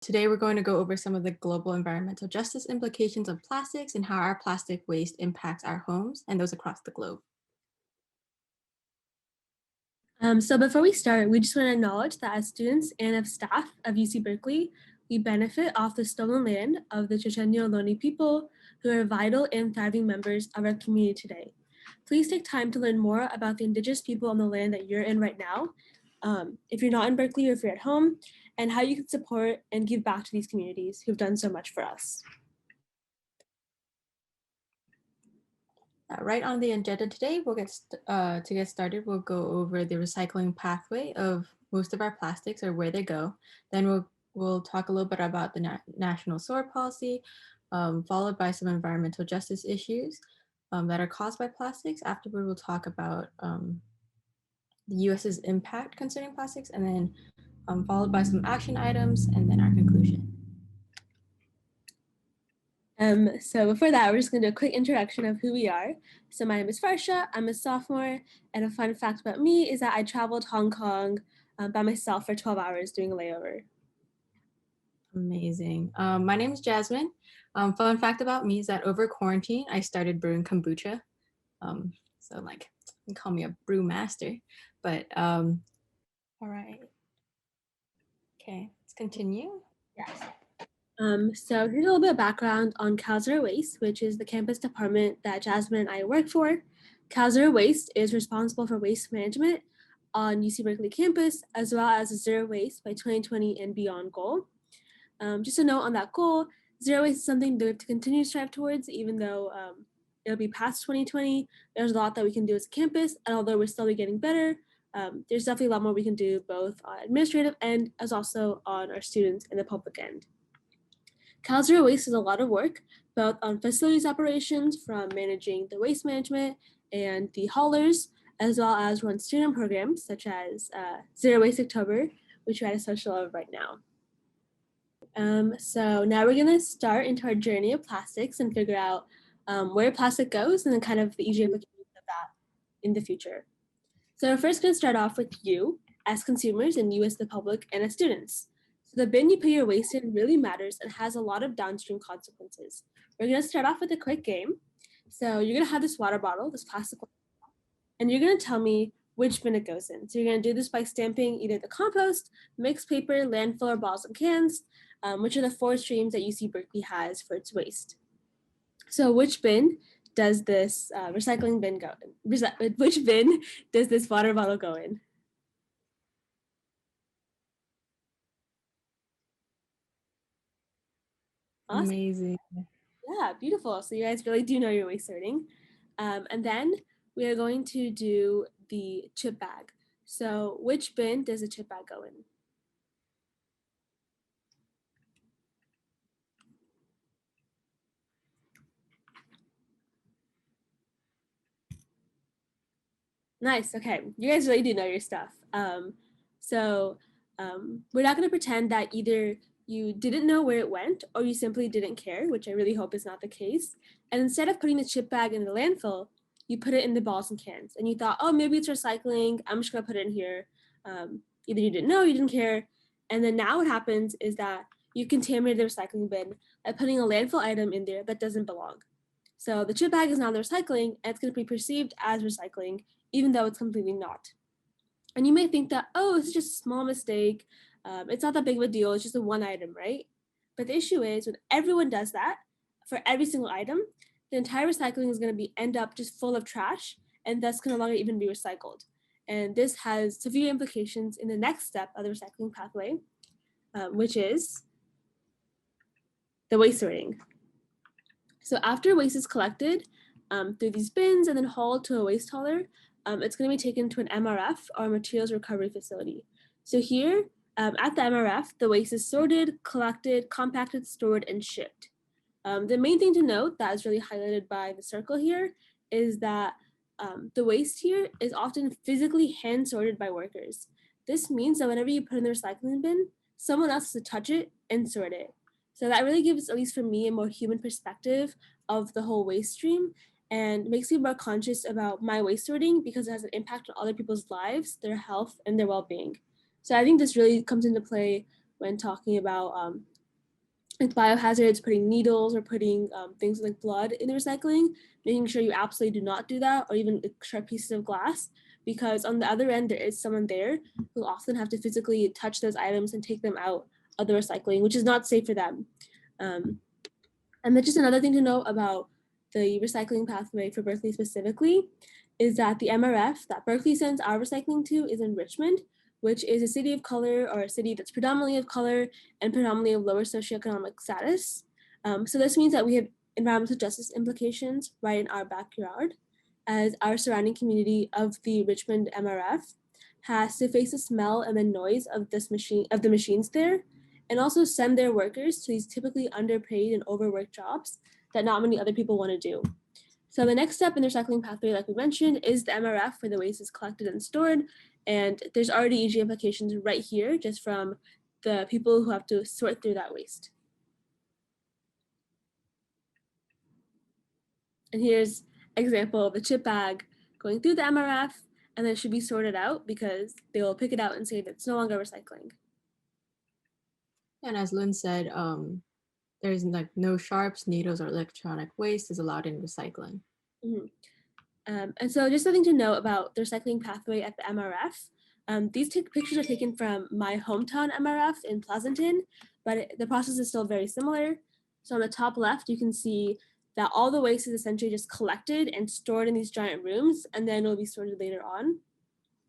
Today, we're going to go over some of the global environmental justice implications of plastics and how our plastic waste impacts our homes and those across the globe. So before we start, we just want to acknowledge that as students and as staff of UC Berkeley, we benefit off the stolen land of the Chochenyo Ohlone people who are vital and thriving members of our community today. Please take time to learn more about the indigenous people on the land that you're in right now, if you're not in Berkeley or if you're at home, and how you can support and give back to these communities who've done so much for us. Right on the agenda today, to get started, we'll go over the recycling pathway of most of our plastics or where they go. Then we'll talk a little bit about the national soil policy, followed by some environmental justice issues that are caused by plastics. Afterward, we'll talk about the US's impact concerning plastics, and then followed by some action items, and then our conclusion. So before that, we're just going to do a quick introduction of who we are. So my name is Farsha, I'm a sophomore, and a fun fact about me is that I traveled Hong Kong by myself for 12 hours doing a layover. Amazing. My name is Jasmine. Fun fact about me is that over quarantine, I started brewing kombucha. So like, you can call me a brew master, but all right. Okay, let's continue. Yes. So here's a little bit of background on Cal Zero Waste, which is the campus department that Jasmine and I work for. Cal Zero Waste is responsible for waste management on UC Berkeley campus, as well as a zero waste by 2020 and beyond goal. Just a note on that goal, zero waste is something that we have to continue to strive towards, even though it'll be past 2020. There's a lot that we can do as a campus, and although we're still getting better, there's definitely a lot more we can do both on administrative end as also on our students and the public end. Cal Zero Waste is a lot of work, both on facilities operations from managing the waste management and the haulers, as well as run student programs such as Zero Waste October, which we're at a social of right now. So now we're gonna start into our journey of plastics and figure out where plastic goes and then kind of the easy implications of that in the future. So we're first gonna start off with you as consumers and you as the public and as students. So the bin you put your waste in really matters and has a lot of downstream consequences. We're gonna start off with a quick game. So you're gonna have this water bottle, this plastic water bottle, and you're gonna tell me which bin it goes in. So you're gonna do this by stamping either the compost, mixed paper, landfill, or bottles and cans, which are the 4 streams that UC Berkeley has for its waste. So which bin does this recycling bin go in? Which bin does this water bottle go in? Awesome. Amazing. Yeah, beautiful. So you guys really do know your waste sorting. And then we are going to do the chip bag. So which bin does the chip bag go in? Nice. Okay. You guys really do know your stuff. So we're not going to pretend that either you didn't know where it went or you simply didn't care, which I really hope is not the case. And instead of putting the chip bag in the landfill, you put it in the balls and cans. And you thought, oh, maybe it's recycling. I'm just going to put it in here. Either you didn't know, you didn't care. And then now what happens is that you contaminate the recycling bin by putting a landfill item in there that doesn't belong. So the chip bag is now the recycling, and it's going to be perceived as recycling, even though it's completely not. And you may think that, oh, it's just a small mistake. It's not that big of a deal. It's just a one item, right? But the issue is when everyone does that for every single item, the entire recycling is going to end up just full of trash and thus can no longer even be recycled. And this has severe implications in the next step of the recycling pathway, which is the waste sorting. So after waste is collected through these bins and then hauled to a waste hauler, it's going to be taken to an MRF or materials recovery facility. So here at the MRF, the waste is sorted, collected, compacted, stored, and shipped. The main thing to note that is really highlighted by the circle here is that the waste here is often physically hand sorted by workers. This means that whenever you put in the recycling bin, someone else has to touch it and sort it. So that really gives, at least for me, a more human perspective of the whole waste stream and makes me more conscious about my waste sorting because it has an impact on other people's lives, their health, and their well-being. So I think this really comes into play when talking about With biohazards, putting needles or putting things like blood in the recycling, making sure you absolutely do not do that, or even sharp pieces of glass, because on the other end, there is someone there who often have to physically touch those items and take them out of the recycling, which is not safe for them. And then just another thing to note about the recycling pathway for Berkeley specifically is that the MRF that Berkeley sends our recycling to is in Richmond, which is a city of color, or a city that's predominantly of color and predominantly of lower socioeconomic status. So this means that we have environmental justice implications right in our backyard, as our surrounding community of the Richmond MRF has to face the smell and the noise of the machines there, and also send their workers to these typically underpaid and overworked jobs that not many other people want to do. So the next step in the recycling pathway, like we mentioned, is the MRF, where the waste is collected and stored. And there's already EG implications right here, just from the people who have to sort through that waste. And here's an example of the chip bag going through the MRF, and then it should be sorted out because they will pick it out and say that it's no longer recycling. And as Lynn said, there's like no sharps, needles, or electronic waste is allowed in recycling. Mm-hmm. And so just something to know about the recycling pathway at the MRF. These pictures are taken from my hometown MRF in Pleasanton, but the process is still very similar. So on the top left, you can see that all the waste is essentially just collected and stored in these giant rooms, and then it'll be sorted later on.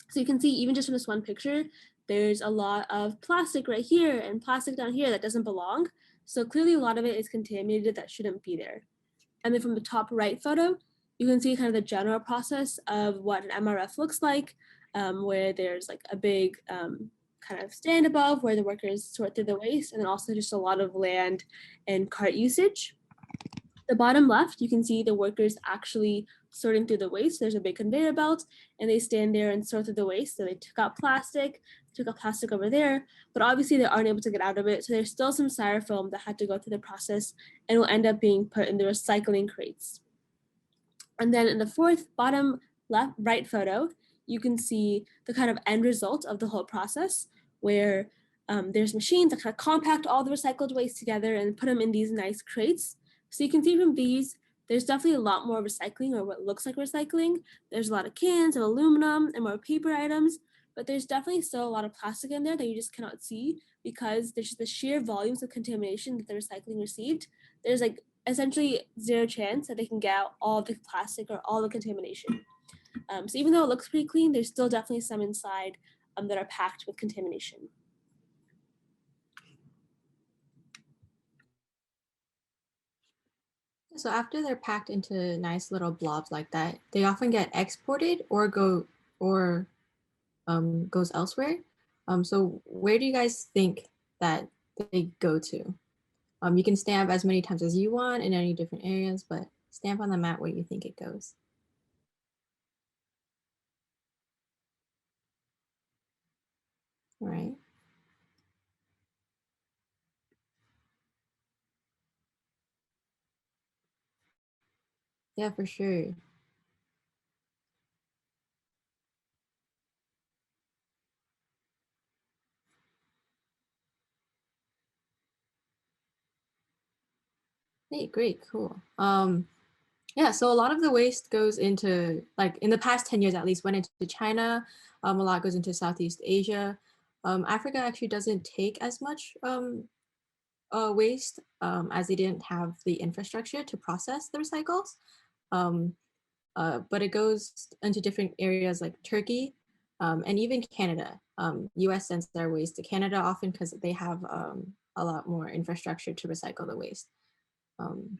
So you can see even just from this one picture, there's a lot of plastic right here and plastic down here that doesn't belong. So clearly a lot of it is contaminated that shouldn't be there. And then from the top right photo, you can see kind of the general process of what an MRF looks like, where there's like a big kind of stand above where the workers sort through the waste, and then also just a lot of land and cart usage. The bottom left, you can see the workers actually sorting through the waste. There's a big conveyor belt, and they stand there and sort through the waste. So they took out plastic over there, but obviously they aren't able to get out of it. So there's still some styrofoam that had to go through the process and will end up being put in the recycling crates. And then in the fourth bottom right photo, you can see the kind of end result of the whole process, where there's machines that kind of compact all the recycled waste together and put them in these nice crates. So you can see from these, there's definitely a lot more recycling, or what looks like recycling. There's a lot of cans of aluminum and more paper items, but there's definitely still a lot of plastic in there that you just cannot see because there's just the sheer volumes of contamination that the recycling received. There's like essentially zero chance that they can get out all the plastic or all the contamination. So even though it looks pretty clean, there's still definitely some inside that are packed with contamination. So after they're packed into nice little blobs like that, they often get exported or goes elsewhere. So where do you guys think that they go to? You can stamp as many times as you want in any different areas, but stamp on the map where you think it goes. All right. Yeah, for sure. Hey, great, cool. Yeah, so a lot of the waste goes into, like in the past 10 years at least, went into China. A lot goes into Southeast Asia. Africa actually doesn't take as much waste as they didn't have the infrastructure to process the recycles. Um, but it goes into different areas like Turkey and even Canada. US sends their waste to Canada often because they have a lot more infrastructure to recycle the waste. Um,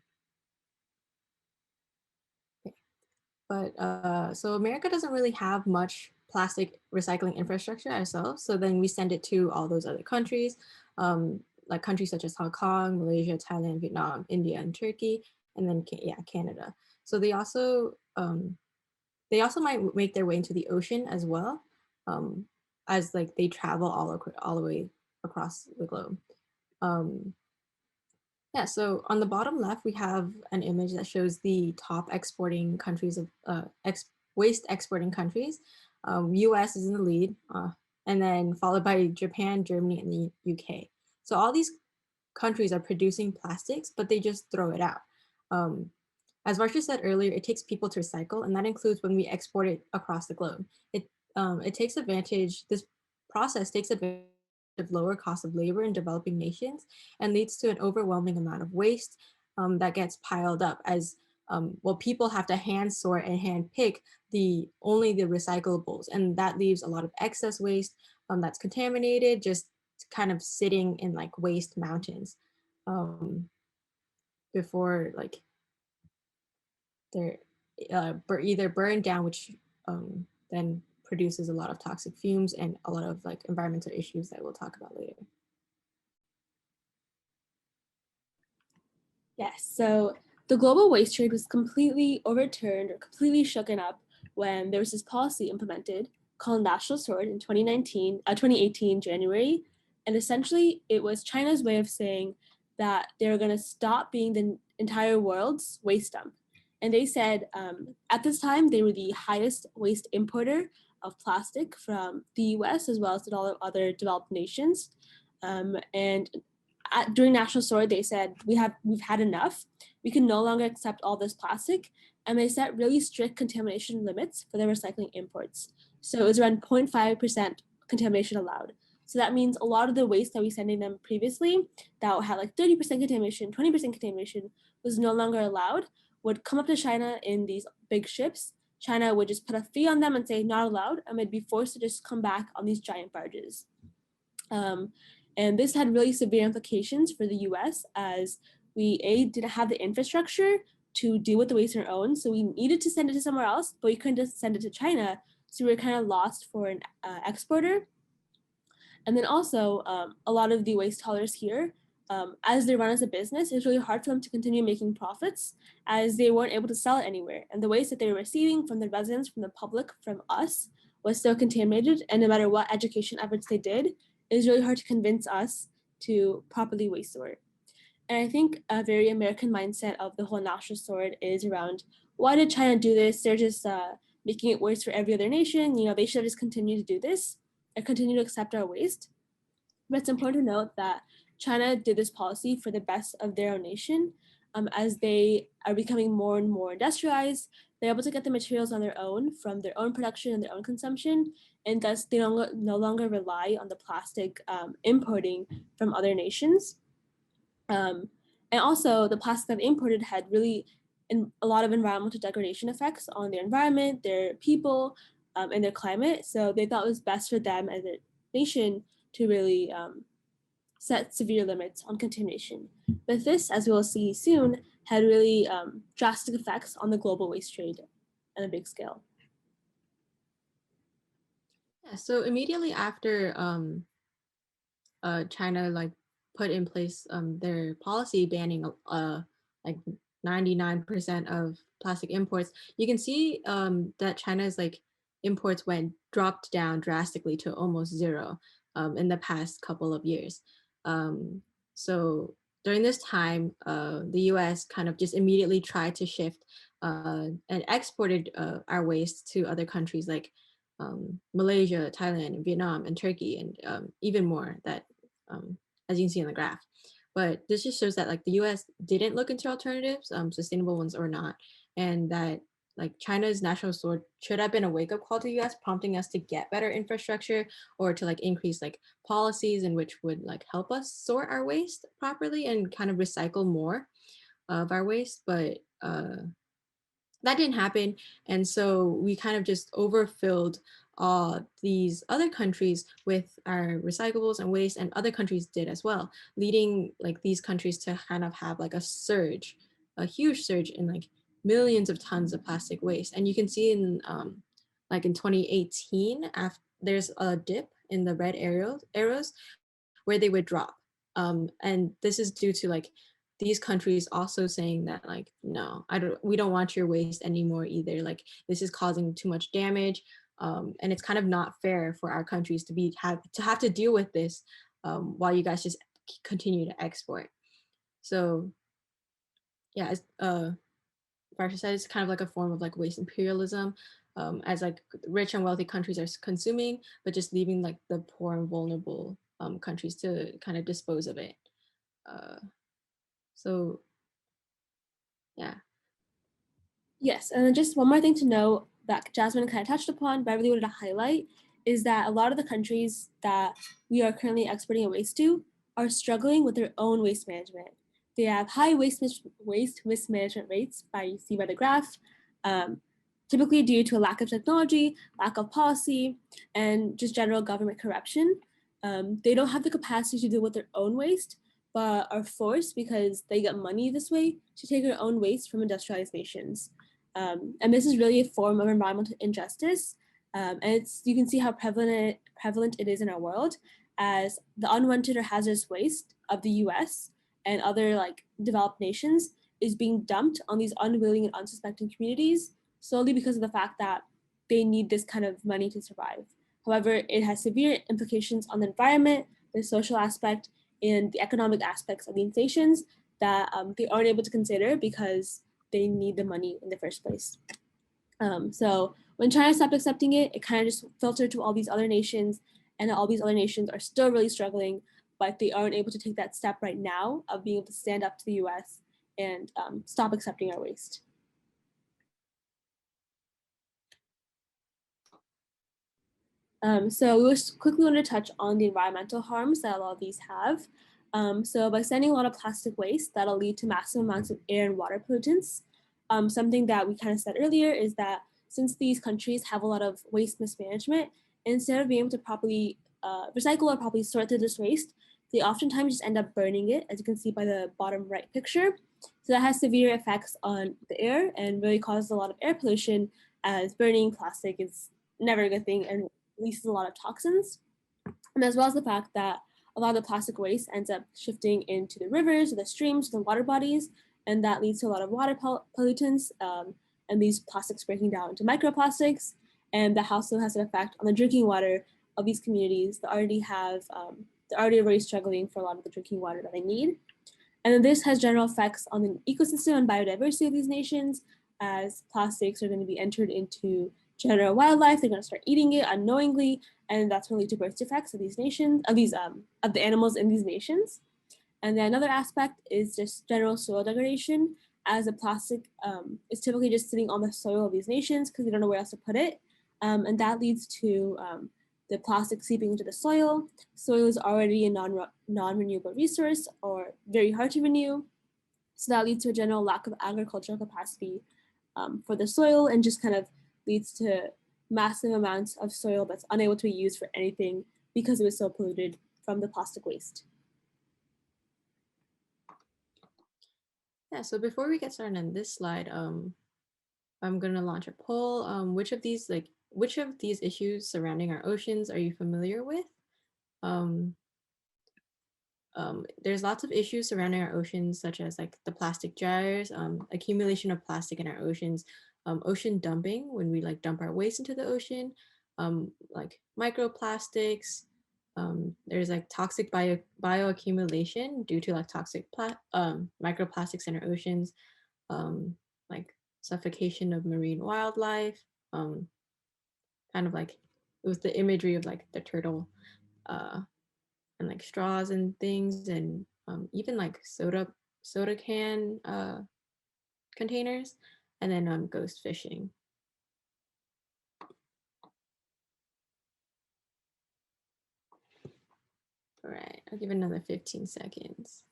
But so America doesn't really have much plastic recycling infrastructure ourselves. So then we send it to all those other countries, like countries such as Hong Kong, Malaysia, Thailand, Vietnam, India, and Turkey, and then yeah, Canada. So they also might make their way into the ocean as well, as like they travel all the way across the globe. Um, yeah, so on the bottom left, we have an image that shows the top exporting countries of waste exporting countries. US is in the lead, and then followed by Japan, Germany, and the UK. So all these countries are producing plastics, but they just throw it out. Um, as Varsha said earlier, it takes people to recycle, and that includes when we export it across the globe. It takes advantage. This process takes advantage of lower cost of labor in developing nations and leads to an overwhelming amount of waste that gets piled up as well. People have to hand sort and hand pick only the recyclables, and that leaves a lot of excess waste that's contaminated, just kind of sitting in like waste mountains um, before like they're either burned down, which then produces a lot of toxic fumes and a lot of like environmental issues that we'll talk about later. Yes, so the global waste trade was completely overturned or completely shooken up when there was this policy implemented called National Sword in 2018 January. And essentially, it was China's way of saying that they were going to stop being the entire world's waste dump. And they said at this time, they were the highest waste importer of plastic from the US as well as all of other developed nations. And during National Sword, they said we've had enough. We can no longer accept all this plastic, and they set really strict contamination limits for their recycling imports. So it was around 0.5% contamination allowed. So that means a lot of the waste that we sending them previously that had like 30% contamination, 20% contamination was no longer allowed, would come up to China in these big ships. China would just put a fee on them and say not allowed, and they'd be forced to just come back on these giant barges. And this had really severe implications for the US as we didn't have the infrastructure to deal with the waste on our own. So we needed to send it to somewhere else, but we couldn't just send it to China. So we were kind of lost for an exporter. And then also a lot of the waste haulers here, as they run as a business, it's really hard for them to continue making profits as they weren't able to sell it anywhere. And the waste that they were receiving from the residents, from the public, from us was so contaminated. And no matter what education efforts they did, it was really hard to convince us to properly waste sort. And I think a very American mindset of the whole national sword is around why did China do this? They're just making it worse for every other nation. You know, they should have just continued to do this and continue to accept our waste. But it's important to note that China did this policy for the best of their own nation. As they are becoming more and more industrialized, they're able to get the materials on their own from their own production and their own consumption, and thus they no longer rely on the plastic importing from other nations. And also, the plastic that they imported had really a lot of environmental degradation effects on their environment, their people, and their climate. So they thought it was best for them as a nation to really set severe limits on contamination. But this, as we will see soon, had really drastic effects on the global waste trade on a big scale. Yeah, so immediately after China like put in place their policy banning like 99% of plastic imports, you can see that China's like imports dropped down drastically to almost zero in the past couple of years. So during this time, the US kind of just immediately tried to shift and exported our waste to other countries like Malaysia, Thailand, Vietnam, and Turkey, and even more that, as you can see on the graph. But this just shows that like the U.S. didn't look into alternatives, sustainable ones or not, and that like China's national sword should have been a wake-up call to the U.S., prompting us to get better infrastructure or to like increase like policies in which would like help us sort our waste properly and kind of recycle more of our waste. But that didn't happen. And so we kind of just overfilled these other countries with our recyclables and waste, and other countries did as well, leading like these countries to kind of have like a huge surge in like millions of tons of plastic waste. And you can see in like in 2018, after there's a dip in the red arrows where they would drop. And this is due to like these countries also saying that like, no, we don't want your waste anymore either. Like this is causing too much damage. And it's kind of not fair for our countries to have to deal with this while you guys just continue to export. So yeah, as Varsha said, it's kind of like a form of like waste imperialism, as like rich and wealthy countries are consuming, but just leaving like the poor and vulnerable countries to kind of dispose of it. So yeah. Yes, and then just one more thing to know that Jasmine kind of touched upon, but I really wanted to highlight is that a lot of the countries that we are currently exporting our waste to are struggling with their own waste management. They have high waste mismanagement rates, by you see by the graph, um, typically due to a lack of technology, lack of policy, and just general government corruption. They don't have the capacity to deal with their own waste, but are forced because they get money this way to take their own waste from industrialized nations. And this is really a form of environmental injustice. And you can see how prevalent it is in our world, as the unwanted or hazardous waste of the US and other like developed nations is being dumped on these unwilling and unsuspecting communities solely because of the fact that they need this kind of money to survive. However, it has severe implications on the environment, the social aspect, and the economic aspects of these nations that they aren't able to consider because they need the money in the first place. So when China stopped accepting it, it kind of just filtered to all these other nations, and all these other nations are still really struggling, but they aren't able to take that step right now of being able to stand up to the US and stop accepting our waste. So we just quickly want to touch on the environmental harms that a lot of these have. So by sending a lot of plastic waste, that'll lead to massive amounts of air and water pollutants. Something that we kind of said earlier is that since these countries have a lot of waste mismanagement, instead of being able to properly recycle or properly sort through this waste, they oftentimes just end up burning it, as you can see by the bottom right picture. So that has severe effects on the air and really causes a lot of air pollution, as burning plastic is never a good thing and releases a lot of toxins, and as well as the fact that a lot of the plastic waste ends up shifting into the rivers, or the streams, the water bodies, and that leads to a lot of water pollutants, and these plastics breaking down into microplastics, and that also has an effect on the drinking water of these communities that already have they're already struggling for a lot of the drinking water that they need. And then this has general effects on the ecosystem and biodiversity of these nations, as plastics are going to be entered into general wildlife. They're going to start eating it unknowingly, and that's going to lead to birth defects of these nations, of the animals in these nations. And then another aspect is just general soil degradation, as the plastic is typically just sitting on the soil of these nations because they don't know where else to put it, and that leads to the plastic seeping into the soil. Soil is already a non-renewable resource or very hard to renew, so that leads to a general lack of agricultural capacity for the soil, and just kind of leads to massive amounts of soil that's unable to be used for anything because it was so polluted from the plastic waste. Yeah, so before we get started on this slide, I'm gonna launch a poll. Which of these issues surrounding our oceans are you familiar with? Um, there's lots of issues surrounding our oceans, such as like the plastic gyres, accumulation of plastic in our oceans, ocean dumping when we like dump our waste into the ocean, like microplastics. There's like toxic bioaccumulation due to like toxic microplastics in our oceans, like suffocation of marine wildlife, kind of like it was the imagery of like the turtle uh, and like straws and things, and even like soda can containers, and then ghost fishing. All right, I'll give another 15 seconds.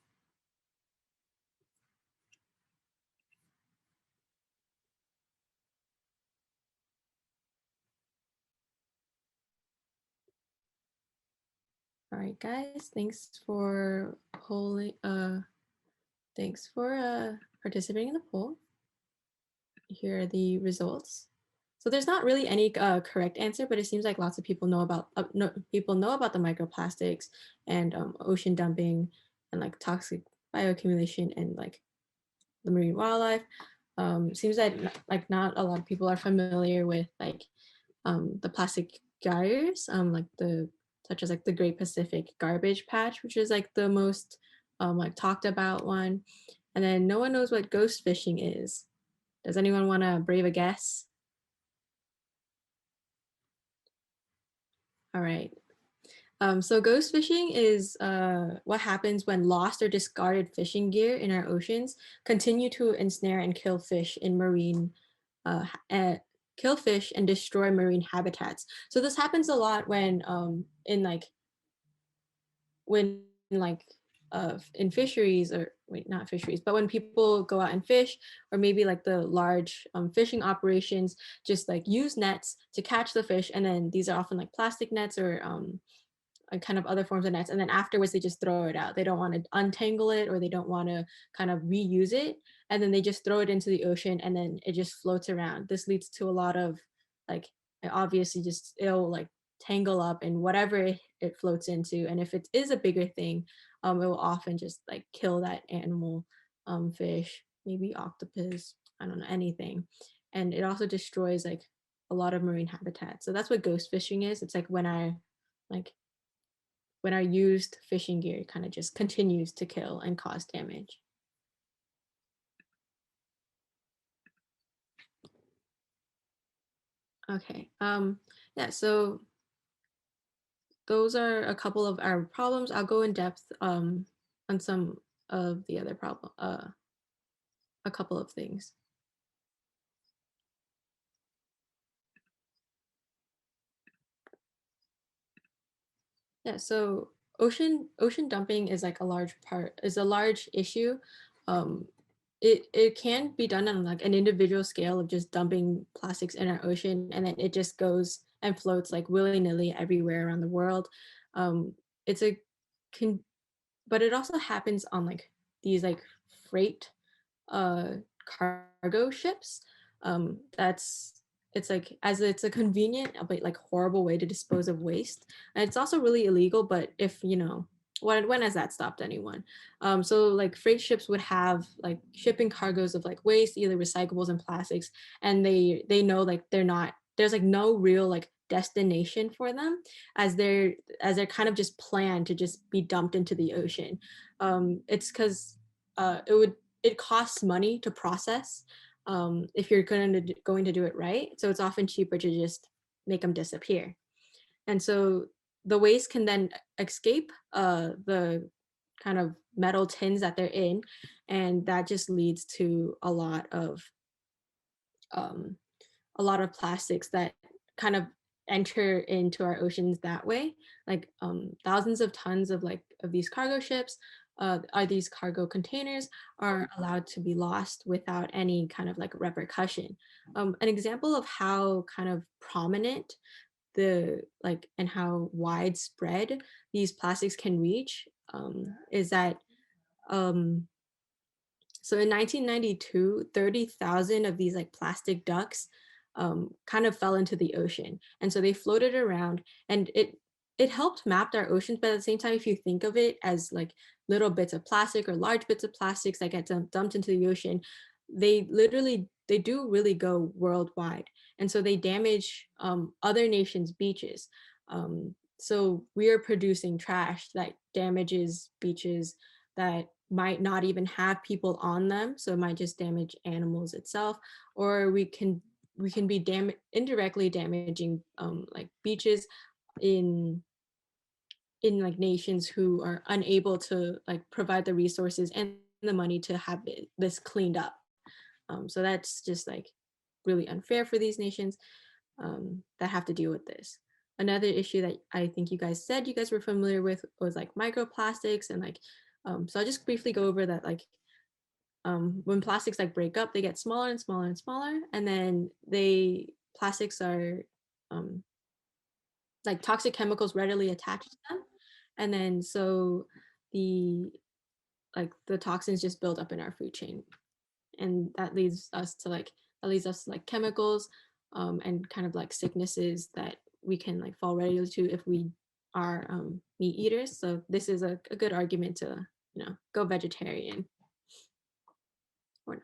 All right, guys, thanks for participating in the poll. Here are the results. So there's not really any correct answer, but it seems like lots of people know about the microplastics and ocean dumping and like toxic bioaccumulation and like the marine wildlife. Seems that like not a lot of people are familiar with like the plastic gyres, such as like the Great Pacific Garbage Patch, which is like the most like talked about one. And then no one knows what ghost fishing is. Does anyone want to brave a guess? All right. So ghost fishing is what happens when lost or discarded fishing gear in our oceans continue to ensnare and kill fish in marine, kill fish and destroy marine habitats. So this happens a lot when when like in fisheries, or wait, not fisheries, but when people go out and fish, or maybe like the large fishing operations just like use nets to catch the fish, and then these are often like plastic nets or and kind of other forms of nets. And then afterwards, they just throw it out. They don't want to untangle it, or they don't want to kind of reuse it. And then they just throw it into the ocean, and then it just floats around. This leads to a lot of like, obviously just it'll like tangle up in whatever it floats into. And if it is a bigger thing, it will often just like kill that animal, fish, maybe octopus, I don't know, anything. And it also destroys like a lot of marine habitat. So that's what ghost fishing is. It's like like when our used fishing gear kind of just continues to kill and cause damage. Okay. Yeah, so those are a couple of our problems. I'll go in depth on some of the other problem, a couple of things. Yeah, so ocean dumping is like a large issue. Um, it can be done on like an individual scale of just dumping plastics in our ocean, and then it just goes and floats like willy-nilly everywhere around the world. It's a can But it also happens on like these like freight uh cargo ships. That's It's like, as it's a convenient but like horrible way to dispose of waste, and it's also really illegal. But if you know, when has that stopped anyone? So like freight ships would have like shipping cargoes of like waste, either recyclables and plastics, and they know like there's like no real like destination for them, as they're kind of just planned to just be dumped into the ocean. It's because it costs money to process, if you're going to do it right. So it's often cheaper to just make them disappear. And so the waste can then escape the kind of metal tins that they're in, and that just leads to um, a lot of plastics that kind of enter into our oceans that way. Like thousands of tons of these cargo ships, are these cargo containers, are allowed to be lost without any kind of like repercussion. An example of how kind of prominent and how widespread these plastics can reach, is that um, so in 1992, 30,000 of these like plastic ducks kind of fell into the ocean. And so they floated around, and it helped map our oceans. But at the same time, if you think of it as like little bits of plastic or large bits of plastics that get dumped into the ocean, they do really go worldwide. And so they damage other nations' beaches. So we are producing trash that damages beaches that might not even have people on them, so it might just damage animals itself. Or we can be indirectly damaging like beaches in like nations who are unable to like provide the resources and the money to have this cleaned up. So that's just like really unfair for these nations that have to deal with this. Another issue that I think you guys said you guys were familiar with was like microplastics, and like so I'll just briefly go over that. Like when plastics like break up, they get smaller and smaller and smaller, and then plastics are um, like toxic chemicals readily attached to them, and then so the the toxins just build up in our food chain, and that leads us to like chemicals, and kind of like sicknesses that we can like fall ready to if we are meat eaters. So this is a good argument to go vegetarian or not.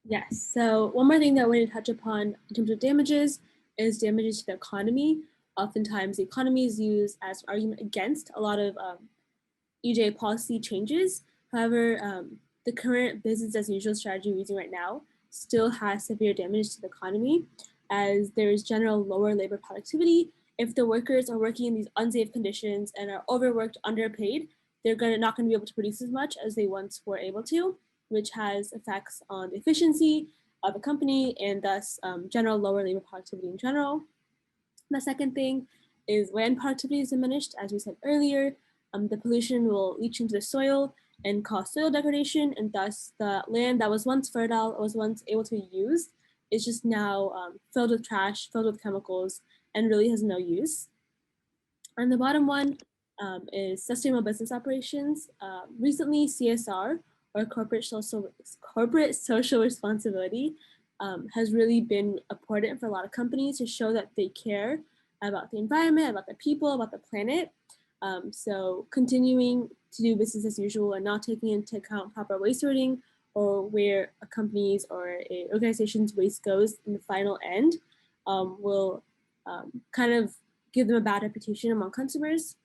Yes. So one more thing that I wanted to touch upon in terms of damages is damages to the economy. Oftentimes, the economy is used as an argument against a lot of EJ policy changes. However, the current business as usual strategy we're using right now still has severe damage to the economy, as there is general lower labor productivity if the workers are working in these unsafe conditions and are overworked, underpaid, they're not going to be able to produce as much as they once were able to, which has effects on the efficiency of a company and thus general lower labor productivity in general. The second thing is when productivity is diminished, as we said earlier, the pollution will leach into the soil and cause soil degradation, and thus the land that was once fertile, was once able to be used, is just now filled with trash, filled with chemicals, and really has no use. And the bottom one is sustainable business operations. Recently, CSR, or corporate social responsibility, has really been important for a lot of companies to show that they care about the environment, about the people, about the planet. So continuing to do business as usual and not taking into account proper waste sorting or where a company's or an organization's waste goes in the final end will kind of give them a bad reputation among customers.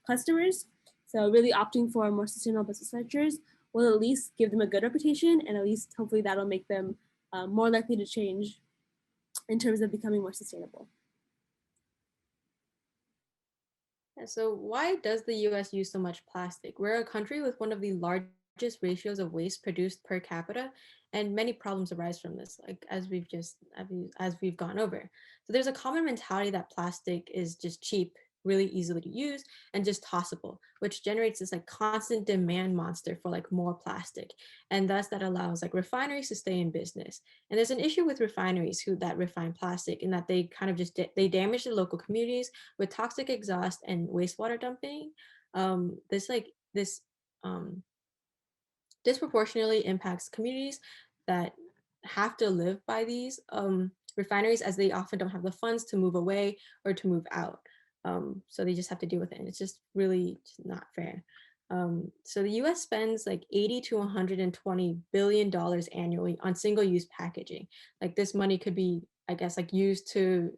So really opting for more sustainable business ventures will at least give them a good reputation, and at least hopefully that'll make them more likely to change in terms of becoming more sustainable. So why does the US use so much plastic? We're a country with one of the largest ratios of waste produced per capita, and many problems arise from this, like as we've gone over. So there's a common mentality that plastic is just cheap, really easily to use, and just tossable, which generates this like constant demand monster for like more plastic. And thus that allows like refineries to stay in business. And there's an issue with refineries that refine plastic in that they kind of just they damage the local communities with toxic exhaust and wastewater dumping. This disproportionately impacts communities that have to live by these refineries, as they often don't have the funds to move away or to move out. So they just have to deal with it. And it's just really just not fair. So the US spends like $80 to $120 billion annually on single-use packaging. Like this money could be, I guess, like used to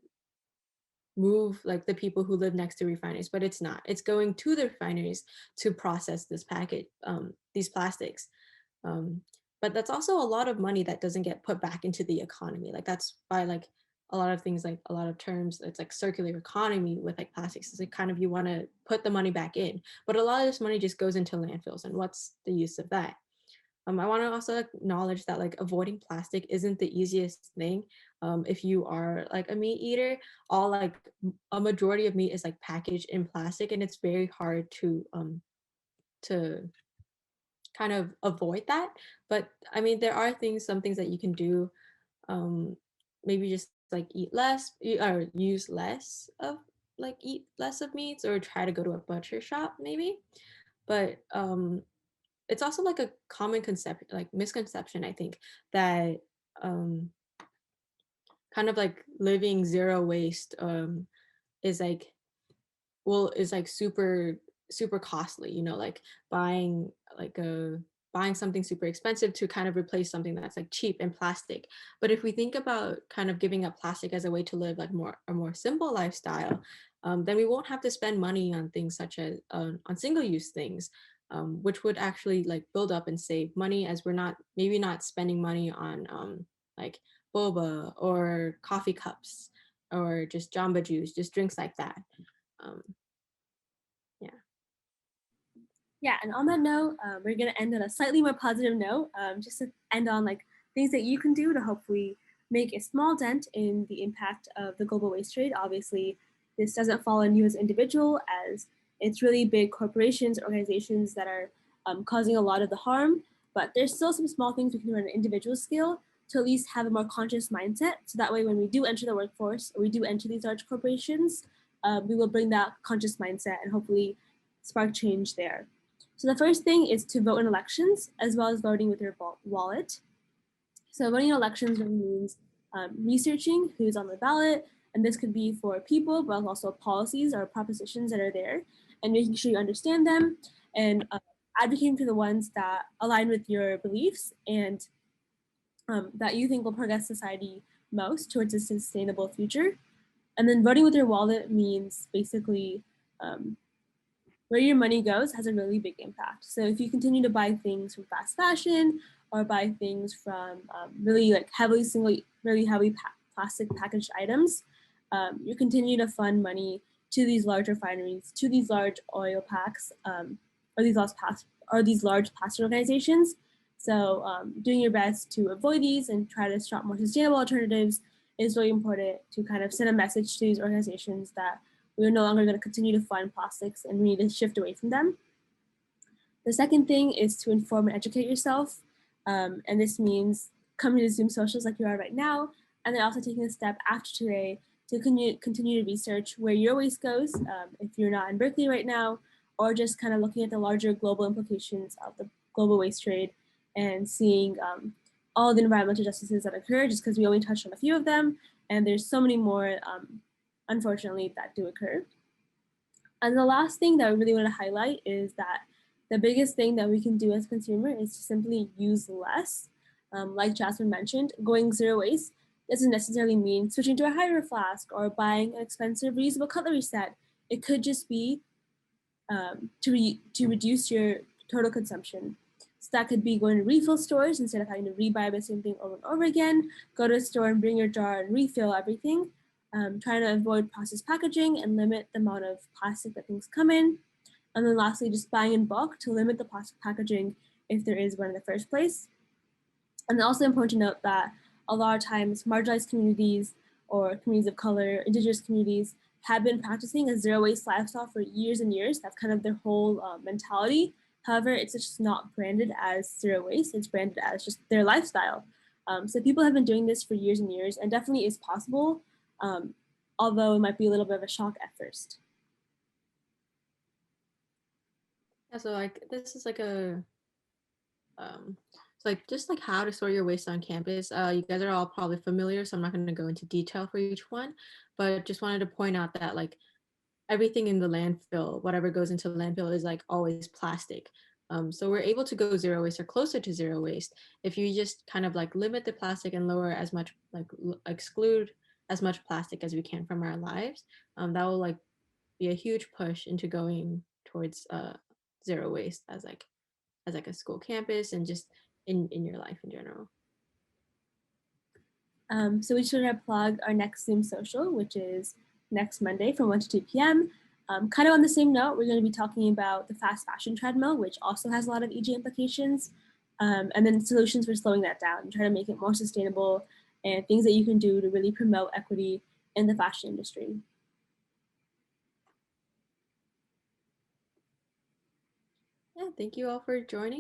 move like the people who live next to refineries, but it's not. It's going to the refineries to process these plastics. Um, but that's also a lot of money that doesn't get put back into the economy. Like that's why like a lot of things, like a lot of terms, it's like circular economy with like plastics. It's like kind of you want to put the money back in, but a lot of this money just goes into landfills. And what's the use of that? I want to also acknowledge that like avoiding plastic isn't the easiest thing. If you are like a meat eater, a majority of meat is like packaged in plastic, and it's very hard to kind of avoid that. But I mean, there are some things that you can do. Maybe just like or eat less of meats, or try to go to a butcher shop maybe. But it's also like a common misconception, I think, that um kind of like living zero waste is like is like super costly, like buying like a buying something super expensive to kind of replace something that's like cheap and plastic. But if we think about kind of giving up plastic as a way to live like a more simple lifestyle, then we won't have to spend money on things such as on single-use things, which would actually like build up and save money, as we're not spending money on like boba or coffee cups or just jamba juice, just drinks like that. um, yeah. Yeah, and on that note, we're gonna end on a slightly more positive note, just to end on like things that you can do to hopefully make a small dent in the impact of the global waste trade. Obviously, this doesn't fall on you as an individual, as it's really big corporations, organizations that are causing a lot of the harm. But there's still some small things we can do on an individual scale to at least have a more conscious mindset. So that way, when we do enter the workforce or we do enter these large corporations, we will bring that conscious mindset and hopefully spark change there. So the first thing is to vote in elections, as well as voting with your wallet. So voting in elections really means researching who's on the ballot, and this could be for people, but also policies or propositions that are there, and making sure you understand them, and advocating for the ones that align with your beliefs and that you think will progress society most towards a sustainable future. And then voting with your wallet means basically where your money goes has a really big impact. So if you continue to buy things from fast fashion or buy things from really like really heavy plastic packaged items, you continue to fund money to these large refineries, to these large oil packs, or these large plastic organizations. So doing your best to avoid these and try to shop more sustainable alternatives is really important to kind of send a message to these organizations that we're no longer going to continue to fund plastics and we need to shift away from them. The second thing is to inform and educate yourself. And this means coming to Zoom socials like you are right now, and then also taking a step after today to continue to research where your waste goes if you're not in Berkeley right now, or just kind of looking at the larger global implications of the global waste trade and seeing all the environmental justices that occur, just because we only touched on a few of them, and there's so many more, unfortunately, that do occur. And the last thing that I really want to highlight is that the biggest thing that we can do as consumer is to simply use less. Like Jasmine mentioned, going zero waste doesn't necessarily mean switching to a hydro flask or buying an expensive reusable cutlery set. It could just be to reduce your total consumption. So that could be going to refill stores instead of having to rebuy the same thing over and over again. Go to a store and bring your jar and refill everything. Trying to avoid processed packaging and limit the amount of plastic that things come in. And then lastly, just buying in bulk to limit the plastic packaging if there is one in the first place. And also important to note that a lot of times marginalized communities or communities of color, indigenous communities have been practicing a zero waste lifestyle for years and years. That's kind of their whole mentality. However, it's just not branded as zero waste. It's branded as just their lifestyle. So people have been doing this for years and years and definitely is possible, although it might be a little bit of a shock at first. Yeah, so like this is like a so like just like how to store your waste on campus. You guys are all probably familiar, so I'm not going to go into detail for each one, but just wanted to point out that like everything in the landfill, whatever goes into the landfill is like always plastic. So we're able to go zero waste or closer to zero waste if you just kind of like limit the plastic and lower as much like exclude as much plastic as we can from our lives. That will like be a huge push into going towards zero waste as like a school campus and just in your life in general. So we should plug our next Zoom social, which is next Monday from 1 to 2 p.m. Kind of on the same note, we're going to be talking about the fast fashion treadmill, which also has a lot of EJ implications, and then solutions for slowing that down and try to make it more sustainable and things that you can do to really promote equity in the fashion industry. Yeah, thank you all for joining.